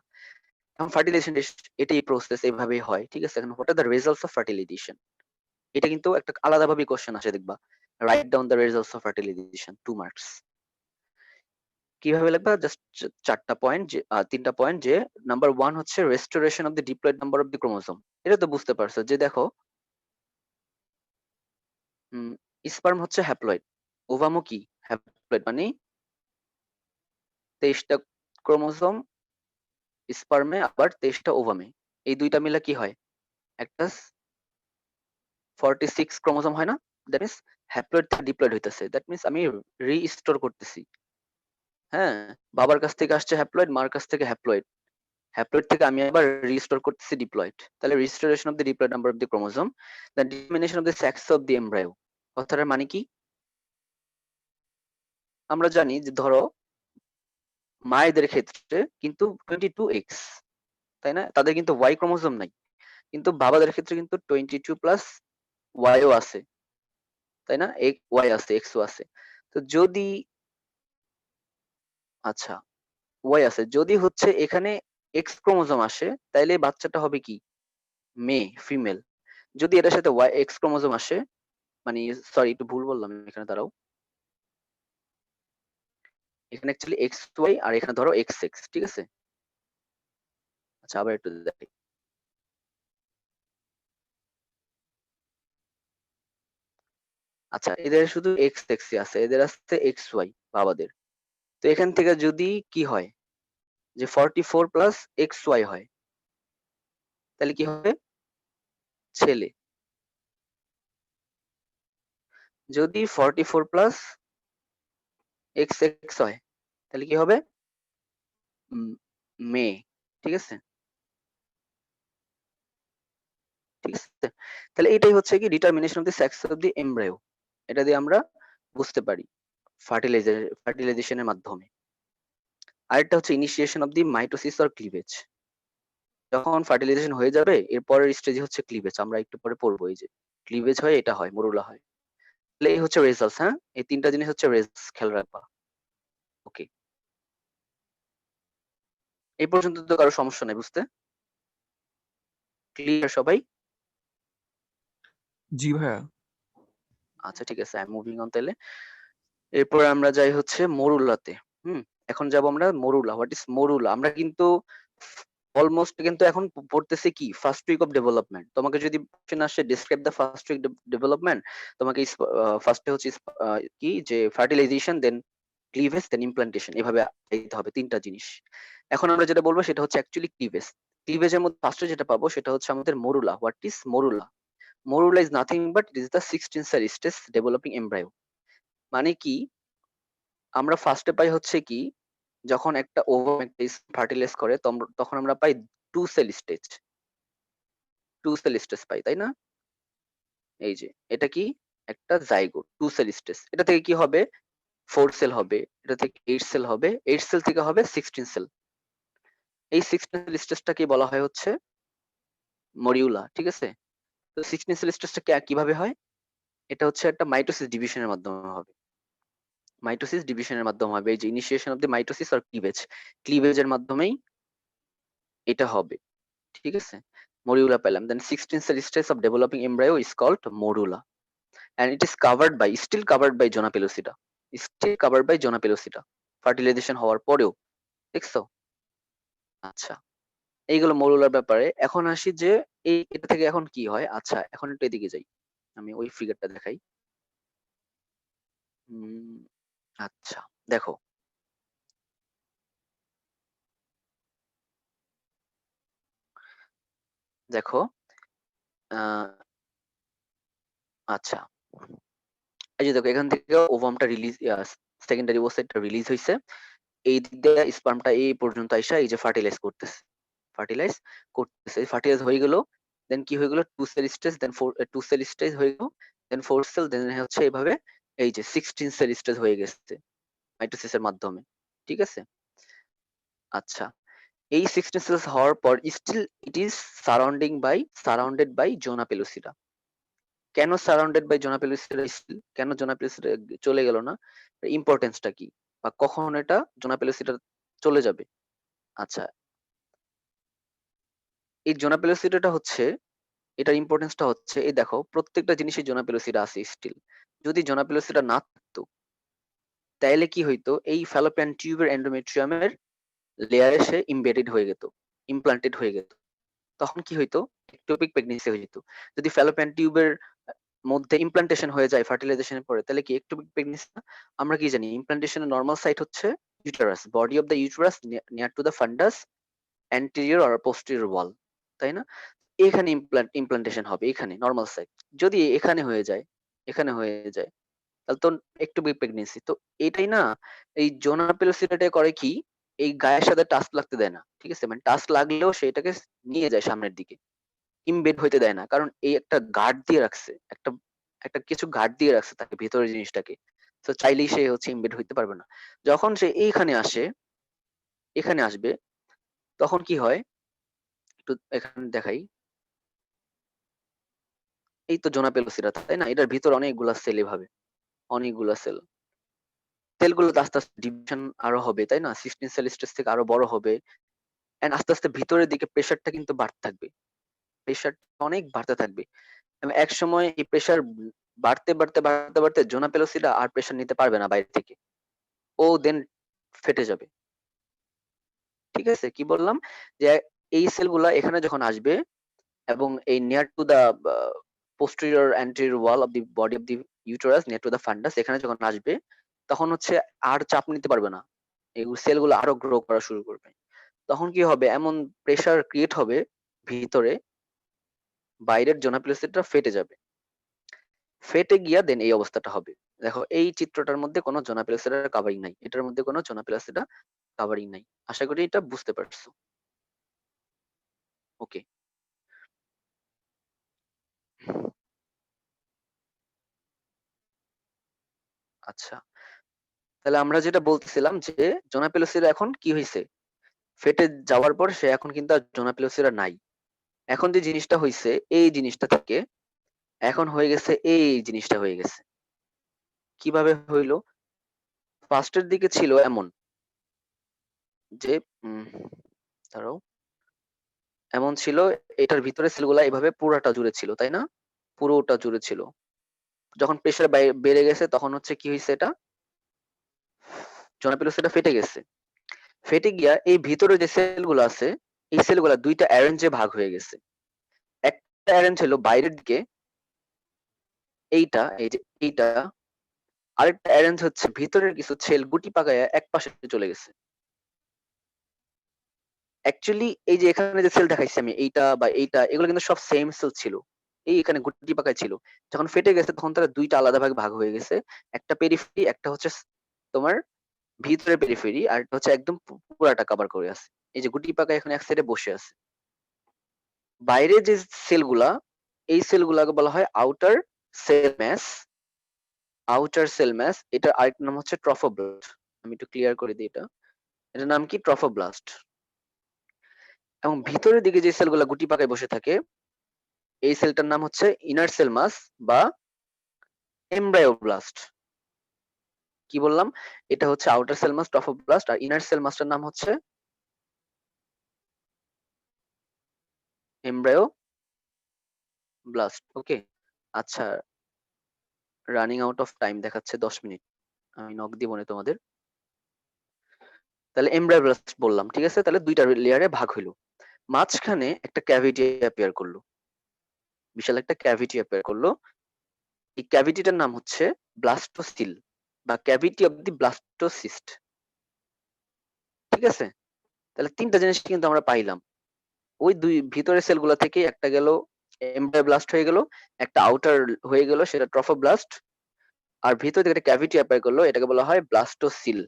এখন ফার্টিলাইজেশন এটাই প্রসেস, এভাবেই হয়। ঠিক আছে? এখন what are the results of fertilization? এটা কিন্তু একটা আলাদাভাবে কোশ্চেন আসে দেখবা। Write down the results of fertilization 2 marks. কিভাবে লিখবা? জাস্ট ৪টা পয়েন্ট যে ৩টা পয়েন্ট যে নাম্বার 1 হচ্ছে restoration of the diploid number of the chromosome. এটা তো বুঝতে পারছো যে দেখো হুম, স্পার্ম হচ্ছে হ্যাপ্লয়েড, ওভামও কি হ্যাপ্লয়েড, মানে ২৩টা ক্রোমোসোম স্পার্মে আবার ২৩টা ওভামে। এই দুইটা মিলে কি হয়? একটা 46 ক্রোমোসোম হয় না? দ্যাট মিন্স হ্যাপ্লয়েড থেকে ডিপ্লয়েড হইতেছে। দ্যাট মিন্স আমি রিস্টোর করতেছি। হ্যাঁ, বাবার কাছ থেকে আসছে হ্যাপ্লয়েড, মার কাছ থেকে হ্যাপ্লয়েড। হ্যাপ্লয়েড থেকে আমি আবার রিস্টোর করতেছি ডিপ্লয়েড। তাহলে restoration of the diploid number of the chromosome, the determination of the sex of the embryo. কথাটার মানে কি? আমরা জানি যে ধরো মায়েদের ক্ষেত্রে কিন্তু 22X, তাই না? তাদের কিন্তু Y ক্রোমোসোম নাই। কিন্তু বাবাদের ক্ষেত্রে কিন্তু 22 প্লাস Y ও আছে, তাই না? Y আছে, X ও আছে। তো যদি আচ্ছা Y আছে, যদি হচ্ছে এখানে X ক্রোমোসোম আসে তাইলে বাচ্চাটা হবে কি? মেয়ে, ফিমেল। যদি এটার সাথে X ক্রোমোসোম আসে, মানে সরি একটু ভুল বললাম এখানে, দাঁড়াও। এখানে অ্যাকচুয়ালি XY আর এখানে ধরো XX, ঠিক আছে? আচ্ছা আবার একটু দেখাই। আচ্ছা, এদের শুধু এক্স এক্সই আছে, এদের আছে এক্স ওয়াই বাবাদের। তো এখান থেকে যদি কি হয় যে 44 প্লাস এক্স ওয়াই হয়, তাহলে কি হবে? ছেলে। যদি 44 প্লাস এক্স এক্স হয়, তাহলে কি হবে? মেয়ে। ঠিক আছে? ঠিক আছে? তাহলে এটাই হচ্ছে কি determination of the sex of the embryo. এটা দিয়ে আমরা বুঝতে পারি ফার্টিলাইজেশনের মাধ্যমে। আরেকটা হচ্ছে initiation of the mitosis or cleavage. যখন ফার্টিলাইজেশন হয়ে যাবে এর পরের স্টেজ হচ্ছে ক্লিভেজ। আমরা একটু পরে পড়বো এই যে ক্লিভেজ হয়, এটা হয়, মরুলা হয়। তাহলে এই হচ্ছে রেজাল্টস, হ্যাঁ? এই তিনটা জিনিস হচ্ছে রেজাল্টস, খেয়াল রাখবা। ওকে। এই পর্যন্ত তো কারো সমস্যা নাই বুঝতে? ক্লিয়ার সবাই? জি ভাইয়া। আচ্ছা ঠিক আছে, আই মুভিং অন তাহলে। এরপর আমরা যাই হচ্ছে মরুলাতে। হুম? এখন যাব আমরা মরুলা। What is morula? আমরা কিন্তু অলমোস্ট কিন্তু এখন পড়তেছি কি ফার্স্ট উইক অফ ডেভেলপমেন্ট। তোমাকে যদি কোশ্চেন আসে describe the first week development, তোমাকে ফার্স্টে হচ্ছে কি যে fertilization, then cleavage, then implantation, এভাবে দিতে হবে তিনটা জিনিস। এখন আমরা যেটা বলবো সেটা হচ্ছে অ্যাকচুয়ালি ক্লিভেজ। ক্লিভেজের মধ্যে ফার্স্টে যেটা পাবো সেটা হচ্ছে আমাদের morula. What is morula? Morula is nothing but it is the 16 cell stage developing embryo. মানে কি আমরা ফার্স্টে পাই হচ্ছে কি যখন একটা ওভাম একটা ফার্টিলাইজ করে তখন আমরা পাই two cell stage. Two cell stage পাই, তাই না? এই যে এটা কি একটা জাইগোট, টু সেল স্টেজ। এটা থেকে কি হবে? 4 সেল হবে, এটা থেকে 8 সেল হবে, 8 সেল থেকে হবে 16 সেল। এই 16 সেল স্টেজটাকে বলা হয় হচ্ছে মরিউলা। ঠিক আছে? তো 16 সেল স্টেজটা কিভাবে হয়? এটা হচ্ছে একটা মাইটোসিস ডিভিশনের মাধ্যমে হবে। মাইটোসিস ডিভিশনের মাধ্যমে হবে। এই যে ইনিশিয়েশন অফ দি মাইটোসিস আর ক্লিভেজ, ক্লিভেজের মাধ্যমেই এটা হবে। ঠিক আছে? মরিউলা পেলাম। Then 16 cell stage of developing embryo is called morula, and it is still covered by zona pellucida. Still covered by zona pellucida. Fertilization হওয়ার পরেও। দেখছো? আচ্ছা। এইগুলো মরুলার ব্যাপারে। এখন আসি যে এটা থেকে এখন কি হয়? আচ্ছা, এখন একটু এদিকে যাই। আমি ওই ফিগারটা দেখাই। উম আচ্ছা, দেখো। দেখো, আ আচ্ছা। এই যে দেখো এখান থেকে ওভামটা রিলিজ সেকেন্ডারি ওসাইটটা রিলিজ হইছে। এই দিক দিয়ে স্পার্মটা এই পর্যন্ত আইসা এই যে ফার্টিলাইজ হয়ে গেল। দেন কি হয়ে গেল? টু সেল স্টেজ, দেন টু সেল স্টেজ হয়ে গেল, দেন ফোর সেল, দেন হচ্ছে এইভাবে এই যে 16 সেল স্টেজ হয়ে গেছে মাইটোসিসের মাধ্যমে। ঠিক আছে? আচ্ছা, এই 16 সেলস হওয়ার পর still it is surrounded by zona pellucida. কেন surrounded by zona pellucida? Still কেন জোনা পেলুসিডা চলে গেল না? ইম্পর্টেন্সটা কি বা কখন এটা জোনা পেলুসিডা চলে যাবে? আচ্ছা, এই জোনা পেলুসিডাটা হচ্ছে, এটার ইম্পর্টেন্সটা হচ্ছে এই দেখো প্রত্যেকটা জিনিসে জোনা পেলুসিডা আছে স্টিল। যদি জোনা পেলুসিডা না থাকতো তাইলে কি হইতো? এই ফ্যালোপিয়ান টিউবের এন্ডোমেট্রিয়ামের লেয়ারে সে ইমবেডেড হয়ে যেত, ইমপ্লান্টেড হয়ে যেত। তখন কি হইতো? এক্টোপিক প্রেগন্যান্সি হয়ে যেত। যদি ফ্যালোপিয়ান টিউবের মধ্যে ইমপ্লান্টেশন হয়ে যায় ফার্টিলাইজেশনের পরে, তাহলে কি এক্টোপিক প্রেগন্যান্সি না? আমরা কি জানি ইমপ্লান্টেশনের নরমাল সাইট হচ্ছে uterus, body of the uterus near to the fundus, anterior or posterior wall, তাই না? এখানে ইমপ্লান্টেশন হবে, এখানে নরমাল সাইট। যদি এখানে হয়ে যায় তাহলে তো একটু প্রেগনেন্সি। তো এটাই না, এই জোনা পেলোসিডাটা করে কি এই গায়ের সাথে টাচ লাগতে দেয় না। ঠিক আছে? মানে টাচ লাগলেও সেটাকে নিয়ে যায় সামনের দিকে, ইমবেড হইতে দেয় না। কারণ এই একটা গার্ড দিয়ে রাখছে, একটা একটা কিছু গার্ড দিয়ে রাখছে তাকে ভেতরের জিনিসটাকে। তো চাইলেই সে হচ্ছে ইমবেড হইতে পারবে না। যখন সে এইখানে আসে, এখানে আসবে, তখন কি হয়? একটু এখানে দেখাই। এই তো জোনা পেলোসিডা, তাই না? এটার ভিতর অনেকগুলা সেল, এভাবে অনেকগুলা সেল। সেলগুলো আস্তে আস্তে ডিভিশন আরো হবে, তাই না? 16 সেল স্টেজ থেকে আরো বড় হবে। এন্ড আস্তে আস্তে ভিতরের দিকে প্রেশারটা কিন্তু বাড়তে থাকবে। প্রেশার অনেক বাড়তে থাকবে। এবং একসময় এই প্রেশার বাড়তে জোনা পেলোসিডা আর প্রেশার নিতে পারবে না বাইরে থেকে। ও দেন ফেটে যাবে। ঠিক আছে? কি বললাম? যে এই সেলগুলা এখানে যখন আসবে এবং এই near to the posterior anterior wall of the body of the uterus near to the fundus, এখানে যখন আসবে তখন হচ্ছে আর চাপ নিতে পারবে না, এই সেলগুলো আরো গ্রো করা শুরু করবে। তখন কি হবে, এমন প্রেসার ক্রিয়েট হবে ভিতরে, বাইরের জোনাপিলোসিটটা ফেটে যাবে, ফেটে গিয়া দেন এই অবস্থাটা হবে। দেখো এই চিত্রটার মধ্যে কোনো জোনাপিলোসিডার কাভারিং নাই, এটার মধ্যে কোনো জোনাপিলোসিডা কাভারিং নাই। আশা করি এটা বুঝতে পারছো। ওকে, আচ্ছা, তাহলে আমরা যেটা বলতেছিলাম যে জোনাপিলোসিডা এখন কি হয়েছে, ফেটে যাওয়ার পর সে এখন কিন্তু আর জোনাপিলোসিডা নাই। এখন যে জিনিসটা হয়েছে, এই জিনিসটা থেকে এখন হয়ে গেছে এই জিনিসটা হয়ে গেছে। কিভাবে হইলো, ফার্স্টের দিকে ছিল এমন যে দাঁড়াও, এমন ছিল, এটার ভিতরে সেলগুলা এভাবে পুরোটা জুড়ে ছিল, তাই না? পুরোটা জুড়ে ছিল। যখন প্রেসার বেড়ে গেছে তখন হচ্ছে কি হয়েছে, এটা জোনাপিলোসিডা ফেটে গেছে। ফেটে গিয়া এই ভিতরে যে সেলগুলো আছে, এই সেলগুলা দুইটা অ্যারেঞ্জে ভাগ হয়ে গেছে। একটা অ্যারেঞ্জ হলো বাইরের দিকে, এইটা, এই যে এইটা, আরেকটা অ্যারেঞ্জ হচ্ছে ভিতরের কিছু সেল গুটি পাকায় এক পাশে চলে গেছে। অ্যাকচুয়ালি এই যে এখানে যে সেল দেখাইছি আমি, এইটা বা এইটা, এগুলো কিন্তু সব সেম সেল ছিল। এই এখানে গুটি পাকায় ছিল, যখন ফেটে গেছে তখন তারা দুইটা আলাদা ভাগে ভাগ হয়ে গেছে। একটা পেরিফেরি, একটা হচ্ছে তোমার ভিতরের পেরিফেরি, আর একটা হচ্ছে একদম পুরাটা কভার করে আছে। এই যে গুটি পাকা এখানে এক সাইডে বসে আছে। বাইরে যে সেলগুলা, এই সেলগুলাকে বলা হয় outer cell mass. Outer cell mass, এটার আরেকটা নাম হচ্ছে ট্রফোব্লাস্ট। আমি একটু ক্লিয়ার করে দিই, এটা এটার নাম কি, ট্রফোব্লাস্ট। এবং ভিতরের দিকে যে সেলগুলা গুটি পাকায় বসে থাকে, এই সেলটার নাম হচ্ছে ইনার সেল মাস বা এমব্রায়োব্লাস্ট। কি বললাম, এটা হচ্ছে আউটার সেল মাস ট্রফোব্লাস্ট, আর ইনার সেল মাসটার নাম হচ্ছে এমব্রায়োব্লাস্ট। ওকে, আচ্ছা, রানিং আউট অফ টাইম দেখাচ্ছে 10 মিনিট, আমি নক দিব না তোমাদের। তাহলে এমব্রায়োব্লাস্ট বললাম, ঠিক আছে, তাহলে দুইটা লেয়ারে ভাগ হইলো। মাঝখানে একটা ক্যাভিটি অ্যাপিয়ার করলো, বিশাল একটা ক্যাভিটি অ্যাপিয়ার করলো। এই ক্যাভিটিটার নাম হচ্ছে ব্লাস্টোসিল বা ক্যাভিটি অফ দি ব্লাস্টোসিস্ট। ঠিক আছে, তাহলে তিনটা জিনিস কিন্তু আমরা পাইলাম। ওই দুই ভিতরের সেলগুলো থেকে একটা গেল এমব্রায়োব্লাস্ট হয়ে গেল, একটা আউটার হয়ে গেল সেটা ট্রফোব্লাস্ট, আর ভিতর থেকে একটা ক্যাভিটি অ্যাপিয়ার করলো, এটাকে বলা হয় ব্লাস্টোসিল।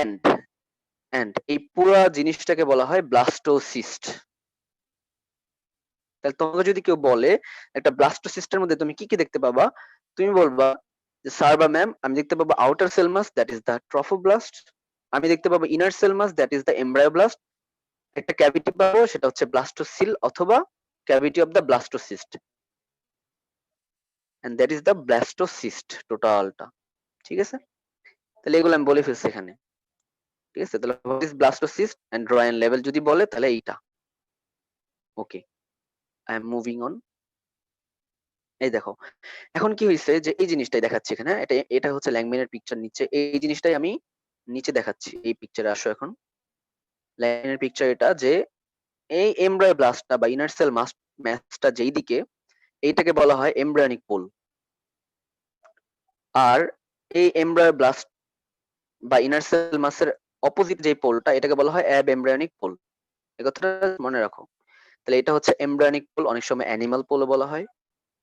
এন্ড এন্ড এই পুরা জিনিসটাকে বলা হয় ব্লাস্টোসিস্ট। তাহলে তোমাকে যদি কেউ বলে একটা ব্লাস্টোসিস্টের মধ্যে তুমি কি কি দেখতে পাবা, তুমি বলবা যে স্যার বা ম্যাম, আমি দেখতে পাবো outer cell mass, that is the trophoblast. আমি দেখতে পাবো inner cell mass, that is the embryoblast. একটা ক্যাভিটি পাবো, সেটা হচ্ছে ব্লাস্টোসিল অথবা cavity of the blastocyst, and that is the blastocyst টোটালটা। ঠিক আছে, তাহলে এগুলো আমি বলে ফেলছি এখানে। ঠিক আছে, তাহলে what is blastocyst and drawing level যদি বলে তাহলে এইটা। Okay, I am moving on. এই দেখো, এখন কি হয়েছে যে এই জিনিসটাই দেখাচ্ছি এখানে, এটা এটা হচ্ছে ল্যাংম্যানের পিকচার নিচে, এই জিনিসটাই আমি নিচে দেখাচ্ছি। এই পিকচারে আসো এখন, ল্যাংম্যানের পিকচার এটা, যে এই এমব্রায়োব্লাস্টটা বা ইনার সেল ম্যাসটা যেই দিকে, এইটাকে বলা হয় এমব্রায়োনিক পোল। আর এই এমব্রায়োব্লাস্ট বা ইনার সেল মাসের অপোজিট যে পোলটা, এটাকে বলা হয় অ্যাব এমব্রায়োনিক পোল। এই কথাটা মনে রাখো। তাহলে এটা হচ্ছে এমব্রায়োনিক পোল, অনেক সময় অ্যানিমাল পোলও বলা হয়।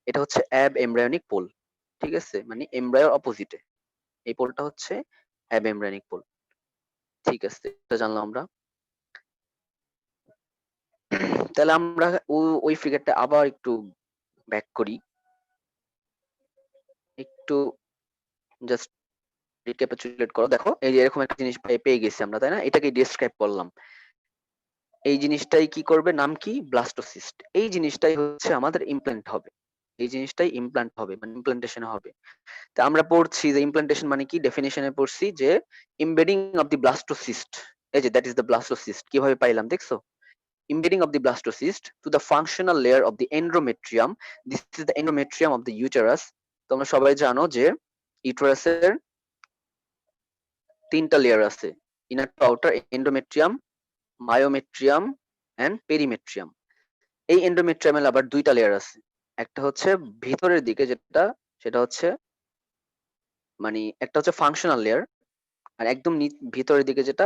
এটা হচ্ছে অ্যাব এমব্রায়োনিক পোল। ঠিক আছে, মানে এমব্রায়োর অপোজিটে এই পোলটা হচ্ছে অ্যাব এমব্রায়োনিক পোল। ঠিক আছে, এটা জানলাম আমরা। তাহলে আমরা ওই ফিগারটা আবার একটু ব্যাক করি, একটু জাস্ট রিক্যাপিচুলেট করো। দেখো এই যে এরকম একটা জিনিস পেয়ে গেছি আমরা, তাই না? এটাকে ডেসক্রাইব করলাম। এই জিনিসটাই কি করবে, নাম কি, ব্লাস্টোসিস্ট। এই জিনিসটাই হচ্ছে আমাদের ইমপ্ল্যান্ট হবে, এই জিনিসটাই ইমপ্ল্যান্ট হবে, মানে ইমপ্ল্যান্টেশন হবে। তা আমরা পড়ছি যে ইমপ্ল্যান্টেশন মানে কি, ডেফিনিশনে পড়ছি যে ইমবেডিং অফ দি ব্লাস্টোসিস্ট। এই যে দ্যাট ইজ দ্য ব্লাস্টোসিস্ট, কিভাবে পাইলাম দেখছো, embedding of the blastocyst to the functional layer of the endometrium. This is the endometrium of the uterus. তোমরা সবাই জানো যে ইউটেরাসের তিনটা লেয়ার আছে, inner to outer, endometrium, myometrium and perimetrium. এই এন্ডোমেট্রিয়ামের আবার ২ টা লেয়ার আছে। একটা হচ্ছে ভিতরের দিকে যেটা, সেটা হচ্ছে মানে একটা হচ্ছে ফাংশনাল লেয়ার, আর একদম ভিতরের দিকে যেটা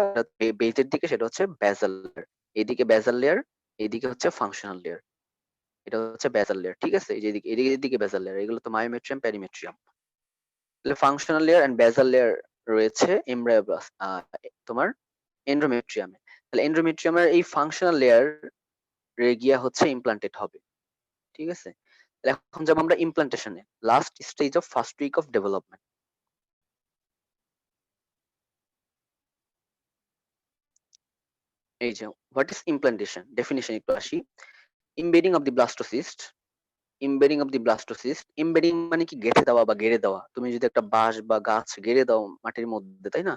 বেজের দিকে সেটা হচ্ছে বেসাল লেয়ার। এদিকে বেসাল লেয়ার, এদিকে হচ্ছে ফাংশনাল লেয়ার। এটা হচ্ছে বেসাল লেয়ার, ঠিক আছে? এই যে এদিকে বেসাল লেয়ার, এগুলো তো মায়োমেট্রিয়াম, পেরিমেট্রিয়াম। তাহলে functional layer and basal layer রয়েছে তোমার এন্ডোমেট্রিয়ামে। তাহলে এন্ডোমেট্রিয়ামের এই ফাংশনাল লেয়ার গিয়া হচ্ছে ইমপ্লান্টেড হবে, ঠিক আছে? তাহলে এখন যাবো আমরা ইমপ্লান্টেশনে, last stage of first week of development. এই যে হোয়াট ইজ ইমপ্লান্টেশন, ডেফিনিশন একটু আসি। Embedding of the blastocyst, embedding of the blastocyst, embedding মানে কি গেঁথে দেওয়া বা গেড়ে দেওয়া। তুমি যদি একটা বাঁশ বা গাছ গেড়ে দাও মাটির মধ্যে, তাই না?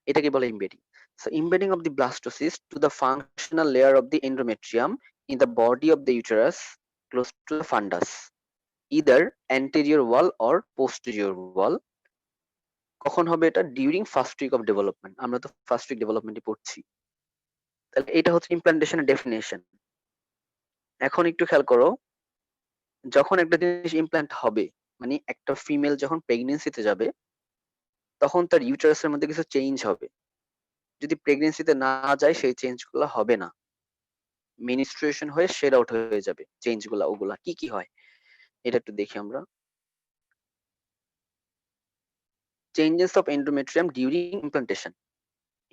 এটাকে বলে embedding. So embedding of the blastocyst to the functional layer of the endometrium in the body of the uterus close to the fundus, either anterior wall or posterior wall। কখন হবে এটা? During first week of development. আমরা তো first week ডেভেলপমেন্টই পড়ছি। তাহলে এটা হচ্ছে ইমপ্লান্টেশনের definition. এখন একটু খেয়াল করো, যখন একটা জিনিস ইমপ্ল্যান্ট হবে, মানে একটা ফিমেল যখন প্রেগনেন্সিতে যাবে, তখন তার ইউটেরাসের মধ্যে কিছু চেঞ্জ হবে। যদি প্রেগনেন্সিতে না যায়, সেই চেঞ্জ গুলো হবে না। মিনিস্ট্রুয়েশন হয়ে শেড আউট হয়ে যাবে চেঞ্জ গুলা। ওগুলা কি কি হয় এটা একটু দেখি আমরা। Changes of endometrium during implantation.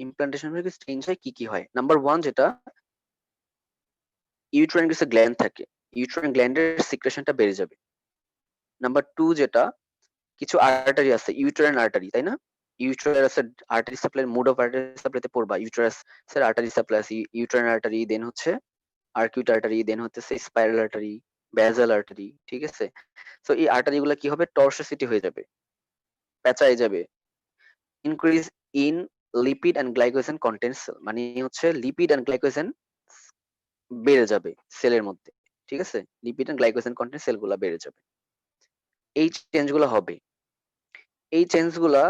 Implantation হলে চেঞ্জ হয়, কি কি হয়? নাম্বার 1 যেটা, ইউটেরাইন কিছু গ্ল্যান্ড থাকে, ইউটেরাইন গ্ল্যান্ডের সিক্রেশনটা বেড়ে যাবে। নাম্বার 2 যেটা, কিছু আর্টারি আছে, ইউটেরাইন আর্টারি, তাই না? ইউটেরাসের artery supply, mode of artery সাপ্লাইতে পড়বা। ইউটেরাসের আর্টারি সাপ্লাই আছে, ইউটেরাইন আর্টারি, দেন হচ্ছে আর্কিউট আর্টারি, দেন হচ্ছে স্পাইরাল আর্টারি, বেসাল আর্টারি, ঠিক আছে? সো এই আর্টারি গুলা কি হবে? টর্সিসিটি হয়ে যাবে, পেঁচায় যাবে। Increase in lipid and glycogen content cell, মানে হচ্ছে লিপিড এন্ড গ্লাইকোজেন বেড়ে যাবে সেলের মধ্যে, ঠিক আছে? লিপিড এন্ড গ্লাইকোজেন কন্টেন্ট সেলগুলা বেড়ে যাবে। এই চেঞ্জ গুলো হবে। এই চেঞ্জ গুলা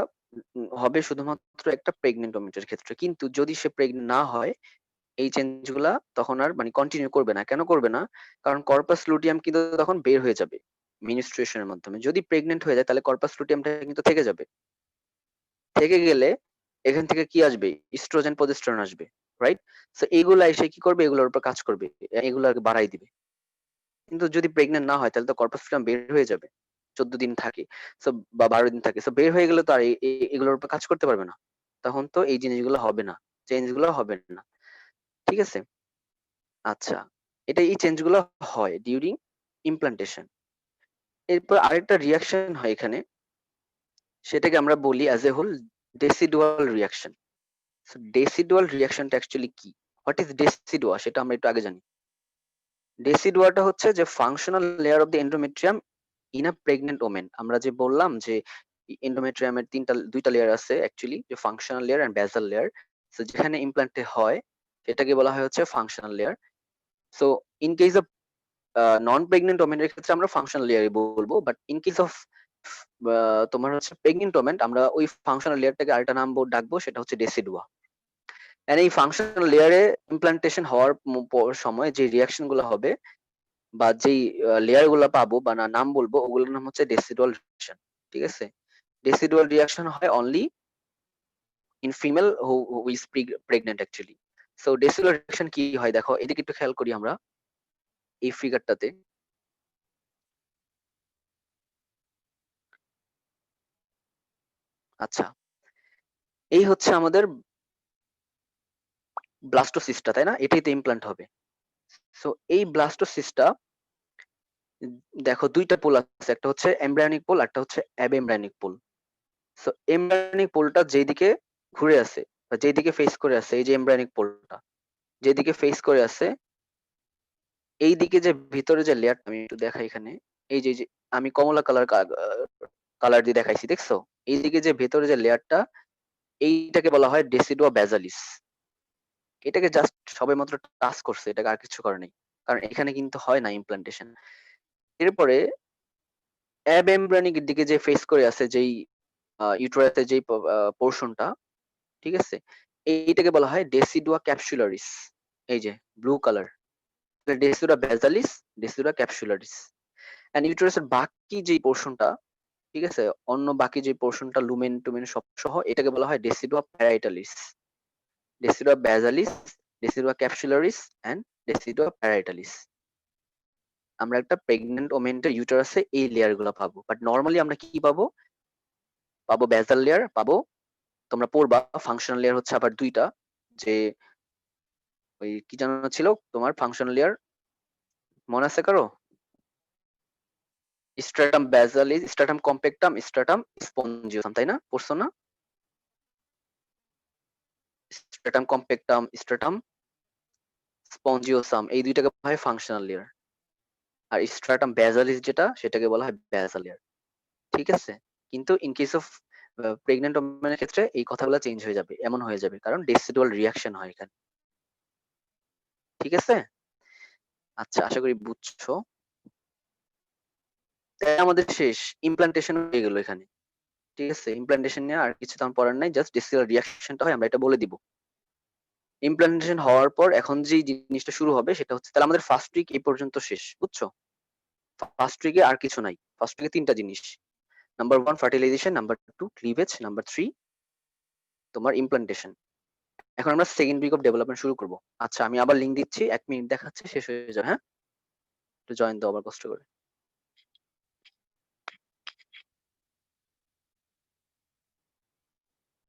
হবে শুধুমাত্র একটা প্রেগনেন্ট ওমেটের ক্ষেত্রে। কিন্তু যদি সে প্রেগনেন্ট না হয়, এই চেঞ্জ গুলা তখন আর মানে কন্টিনিউ করবে না। কেন করবে না? কারণ কর্পাস লুটিয়াম কিন্তু তখন বের হয়ে যাবে মিনিস্ট্রুয়েশনের মাধ্যমে। যদি প্রেগনেন্ট হয়ে যায়, তাহলে কর্পাস লুটিয়ামটা কিন্তু থেকে যাবে। থেকে গেলে এখান থেকে কি আসবে? ইস্ট্রোজেন, প্রজেস্টেরন আসবে, রাইট? সো এগুলা এসে কি করবে? এগুলোর উপর কাজ করবে, এগুলাকে বাড়াই দিবে। কিন্তু যদি প্রেগনেন্ট না হয়, তাহলে তো কর্পাস লুটিয়াম বের হয়ে যাবে। 14 দিন থাকে, সো বা 12 দিন থাকে। সো বের হয়ে গেলে তো আর এগুলোর উপর কাজ করতে পারবে না। তখন তো এই জিনিসগুলো হবে না, চেঞ্জ গুলো হবে না, ঠিক আছে? আচ্ছা, এই চেঞ্জ গুলো হয় ডিউরিং ইমপ্লান্টেশন। এরপর আরেকটা রিয়াকশন হয় এখানে, সেটাকে আমরা বলি as a whole decidual reaction. So decidual রিয়াকশনটা অ্যাকচুয়ালি কি? হোয়াট ইজ ডেসিডুয়া, সেটা আমরা একটু আগে জানি। ডেসিডুয়াটা হচ্ছে যে functional layer of the endometrium in a pregnant women. আমরা যে বললাম যে এন্ডোমেট্রিয়ামের 2টা লেয়ার আছে অ্যাকচুয়ালি, যে functional layer and basal layer. So যেখানে ইমপ্ল্যান্টে হয়, সেটাকে বলা হয় হচ্ছে functional layer. So in case of non pregnant ওমেনের ক্ষেত্রে আমরা ফাংশনাল লেয়ারই বলবো, বাট ইন কেস অফ তোমার হচ্ছে প্রেগনেন্ট ওমেন, আমরা ওই ফাংশনাল লেয়ারটাকে আরেকটা নাম ডাকবো, সেটা হচ্ছে ডেসিডুয়া। এন্ড এই ফাংশনাল লেয়ারে ইমপ্লান্টেশন হওয়ার সময় যে রিয়াকশন গুলো হবে বা যেই লেয়ার গুলা পাবো বা নাম বলবো, ওগুলোর নাম হচ্ছে ডেসিডুয়াল রিয়াকশন, ঠিক আছে? ডেসিডুয়াল রিয়াকশন হয় only in female who is pregnant actually. So decidual reaction কি হয় দেখো, এদিকে একটু খেয়াল করি আমরা এই ফিগারটাতে। আচ্ছা, এই হচ্ছে আমাদের ব্লাস্টোসিস্টটা, তাই না? এটাই তো ইমপ্লান্ট হবে। সো এই ব্লাস্টোসিস্টটা দেখো 2টা পোল আছে, একটা হচ্ছে এমব্রায়োনিক পোল, একটা হচ্ছে অ্যাবেমব্রায়োনিক পোল। সো এমব্রায়োনিক পোলটা যেদিকে ঘুরে আছে বা যেদিকে ফেস করে আছে, এই যে এমব্রায়োনিক পোলটা যেদিকে ফেস করে আছে, এই দিকে যে ভিতরে যে লেয়ার, আমি একটু দেখাই এখানে। এই যে আমি কমলা কালার দিয়ে দেখাইছি, দেখছো? এইদিকে যে ভেতরে যে লেয়ারটা, এইটাকে বলা হয় ডেসিডুয়া বেসালিস। এটাকে জাস্ট সবে মাত্র টাচ করছে, এটাকে আর কিছু করে নাই। কারণ এখানে কিন্তু হয় না ইমপ্লান্টেশন। এরপরে অ্যাবেমব্রায়োনিক দিকে যে ফেস করে আছে, যেই ইউটেরাসের যেই পোরশনটা, ঠিক আছে? এইটাকে বলা হয় ডেসিডুয়া ক্যাপসুলারিস। এই যে ব্লু কালার, ডেসিডুয়া বেসালিস, ডেসিডুয়া ক্যাপসুলারিস। এন্ড ইউটেরাসের বাকি যেই পোরশনটা, ঠিক আছে? অন্য বাকি যে পোরশনটা লুমেন-টুমেন সব সহ এটাকে বলা হয় ডেসিডুয়া প্যারাইটালিস। ডেসিডুয়া বেসালিস, ডেসিডুয়া ক্যাপসুলারিস এন্ড ডেসিডুয়া প্যারাইটালিস। আমরা একটা প্রেগন্যান্ট ওমেন্টের ইউটেরাসে এই লেয়ার গুলা পাবো। বাট নরমালি আমরা কি পাবো? পাবো বেসাল লেয়ার, পাবো তোমরা পড়বা ফাংশনাল লেয়ার হচ্ছে আবার ২ টা, যে ওই কি যেন ছিল তোমার ফাংশনাল লেয়ার, মনে আছে কারো? স্ট্রাটাম বেসালিস, স্ট্রাটাম কম্প্যাক্টাম, স্ট্রাটাম স্পঞ্জিওসাম, তাই না? পড়ছো না? স্ট্রাটাম কম্প্যাক্টাম, স্ট্রাটাম স্পঞ্জিওসাম, এই ২ টাকে বলা হয় ফাংশনাল লেয়ার। আর স্ট্রাটাম বেসালিস যেটা সেটাকে বলা হয় বেসাল লেয়ার। ঠিক আছে? কিন্তু ইন কেস অফ প্রেগন্যান্ট ওমেনের ক্ষেত্রে এই কথাগুলো চেঞ্জ হয়ে যাবে। এমন হয়ে যাবে কারণ ডেসিডুয়াল রিঅ্যাকশন হয় এখানে। ঠিক আছে? আচ্ছা, আশা করি বুঝছো। তাই আমাদের শেষ। ইমপ্লান্টেশন হয়ে গেল এখানে। ঠিক আছে? ইমপ্লান্টেশন নিয়ে আর কিছু তেমন পড়ার নাই। জাস্ট ডেসিডুয়াল রিঅ্যাকশনটা হয় আমরা এটা বলে দিব। ইমপ্লান্টেশন হওয়ার পর এখন যেই জিনিসটা শুরু হবে সেটা হচ্ছে, তাহলে আমাদের ফার্স্ট উইক এই পর্যন্ত শেষ। বুঝছো? ফার্স্ট উইকে আর কিছু নাই। ফার্স্ট উইকে ৩ টা জিনিস। Number 1 fertilization, number 2 cleavage, number 3 তোমার ইমপ্লান্টেশন। এখন আমরা সেকেন্ড উইক অফ ডেভেলপমেন্ট শুরু করব। আচ্ছা, আমি আবার লিংক দিচ্ছি। ১ মিনিট দেখাচ্ছে, শেষ হয়ে যাবে, হ্যাঁ? একটু জয়েন দাও আবার কষ্ট করে।